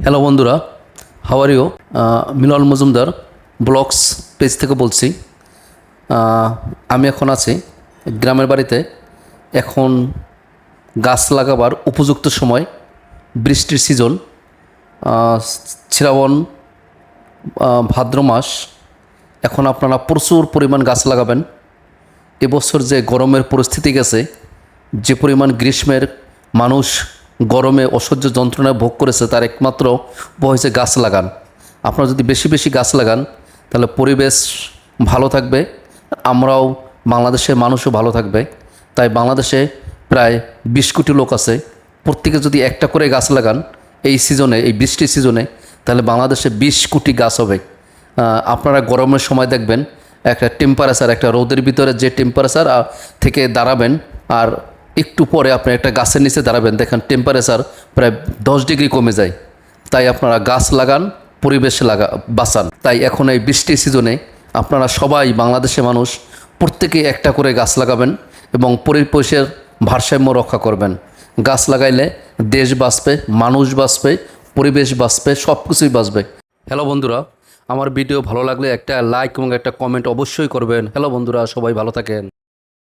Hello বন্ধুরা, how are you? Milan Majumdar blogs page থেকে বলছি। আমি এখন আছি গ্রামের বাড়িতে। এখন গাছ লাগাবার উপযুক্ত সময়, বৃষ্টির সিজন, শ্রাবণ ভাদ্র মাস। এখন আপনারা প্রচুর পরিমাণ গাছ লাগাবেন। এবছর যে গরমের পরিস্থিতি গেছে, যে পরিমাণ গ্রীষ্মের মানুষ গরমে অসহ্য যন্ত্রণা ভোগ করেছে, তার একমাত্র উপায় হচ্ছে গাছ লাগান। আপনারা যদি বেশি বেশি গাছ লাগান তাহলে পরিবেশ ভালো থাকবে, আমরাও বাংলাদেশের মানুষও ভালো থাকবে। তাই বাংলাদেশে প্রায় 20 কোটি লোক আছে। প্রত্যেকে যদি একটা করে গাছ লাগান এই সিজনে, এই বৃষ্টির সিজনে, তাহলে বাংলাদেশে 20 কোটি গাছ হবে। আপনারা গরমের সময় দেখবেন একটা টেম্পারেচার, একটা রোদের ভিতরে যে টেম্পারেচার থেকে দাঁড়াবেন, আর একটু পরে আপনি একটা গাছের নিচে দাঁড়াবেন, দেখেন টেম্পারেচার প্রায় 10 ডিগ্রি কমে যায়। তাই আপনারা গাছ লাগান, পরিবেশ বাঁচান। তাই এখন এই বৃষ্টির সিজনে আপনারা সবাই, বাংলাদেশের মানুষ প্রত্যেকে একটা করে গাছ লাগাবেন এবং পরিবেশের ভারসাম্য রক্ষা করবেন। গাছ লাগাইলে দেশ বাঁচবে, মানুষ বাঁচবে, পরিবেশ বাঁচবে, সব কিছুই বাঁচবে। হ্যালো বন্ধুরা, আমার ভিডিও ভালো লাগলে একটা লাইক এবং একটা কমেন্ট অবশ্যই করবেন। হ্যালো বন্ধুরা, সবাই ভালো থাকেন।